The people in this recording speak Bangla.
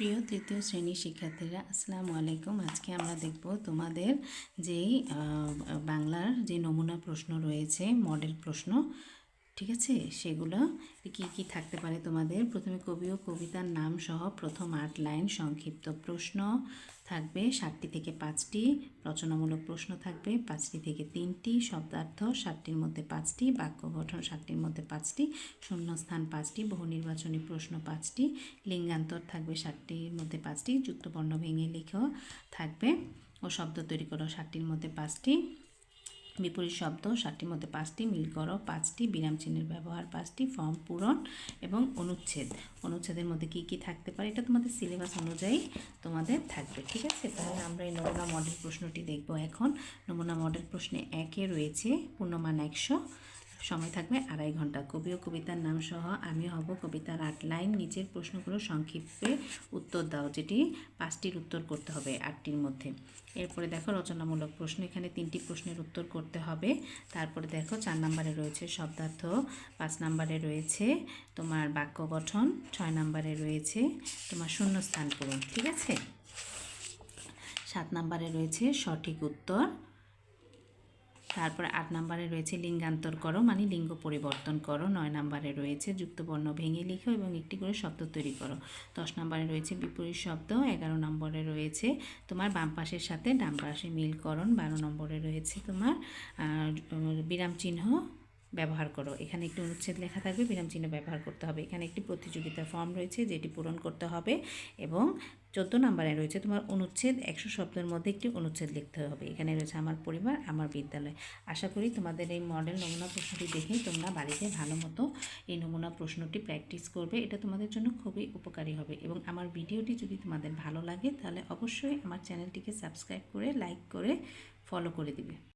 প্রিয় তৃতীয় শ্রেণীর শিক্ষার্থীরা আসসালামু আলাইকুম। আজকে আমরা দেখব তোমাদের যেই বাংলার যে নমুনা প্রশ্ন রয়েছে, মডেল প্রশ্ন, ঠিক আছে, সেগুলো কি কি থাকতে পারে তোমাদের। প্রথমে কবি ও কবিতার নাম সহ প্রথম 8 লাইন সংক্ষিপ্ত প্রশ্ন থাকবে 7টি থেকে 5টি, রচনামূলক প্রশ্ন থাকবে 5টি থেকে 3টি, শব্দার্থ 7টির মধ্যে 5টি, বাক্য গঠন 7টির মধ্যে 5টি, শূন্যস্থান 5টি, বহু নির্বাচনী প্রশ্ন 5টি, লিঙ্গান্তর থাকবে 7টির মধ্যে 5টি, যুক্তবর্ণ ভেঙে লেখা থাকবে ও শব্দ তৈরি করো 7টির মধ্যে 5টি, বিপরীত শব্দ 7টির মধ্যে 5টি, মিল করো 5টি, বিরাম চিহ্নের ব্যবহার 5টি, ফর্ম পূরণ এবং অনুচ্ছেদের মধ্যে কি কি থাকতে পারে এটা তোমাদের সিলেবাস অনুযায়ী তোমাদের থাকবে, ঠিক আছে। তাহলে আমরা এই নমুনা মডেল প্রশ্নটি দেখব এখন। নমুনা মডেল প্রশ্নে 1-এ রয়েছে পূর্ণমান 100, সময় থাকবে 2.5 ঘন্টা। কবি ও কবিতার নাম সহ আমি হব কবিতার 8 লাইন, নিচের প্রশ্নগুলো সংক্ষিপ্তে উত্তর দাও, যেটি 5টির উত্তর করতে হবে 8টির মধ্যে। এরপরে দেখো রচনামূলক প্রশ্ন, এখানে 3টি প্রশ্নের উত্তর করতে হবে। তারপরে দেখো 4 নম্বরে রয়েছে শব্দার্থ, 5 নম্বরে রয়েছে তোমার বাক্য গঠন, 6 নম্বরে রয়েছে তোমার শূন্যস্থান পূরণ, ঠিক আছে। 7 নম্বরে রয়েছে সঠিক উত্তর। তারপরে 8 নম্বরে রয়েছে লিঙ্গান্তর করো, মানে লিঙ্গ পরিবর্তন করো। 9 নম্বরে রয়েছে যুক্তবর্ণ ভেঙে লিখো এবং একটি করে শব্দ তৈরি করো। 10 নম্বরে রয়েছে বিপরীত শব্দ। 11 নম্বরে রয়েছে তোমার বাম পাশের সাথে ডান পাশে মিলকরণ। 12 নম্বরে রয়েছে তোমার বিরাম চিহ্ন ব্যবহার করো। এখানে একটি অনুচ্ছেদ লেখা থাকবে, বিরাম চিহ্ন ব্যবহার করতে হবে। এখানে একটি প্রতিযোগিতার ফর্ম রয়েছে যেটি পূরণ করতে হবে এবং 14 নম্বরে রয়েছে তোমার অনুচ্ছেদ, 100 শব্দের মধ্যে একটি অনুচ্ছেদ লিখতে হবে। এখানে রয়েছে আমার পরিবার, আমার বিদ্যালয়। আশা করি তোমাদের এই মডেল নমুনা প্রশ্নটি দেখে তোমরা বাড়িতে ভালো মতো এই নমুনা প্রশ্নটি প্র্যাকটিস করবে। এটা তোমাদের জন্য খুবই উপকারী হবে এবং আমার ভিডিওটি যদি তোমাদের ভালো লাগে তাহলে অবশ্যই আমার চ্যানেলটিকে সাবস্ক্রাইব করে, লাইক করে, ফলো করে দিবে।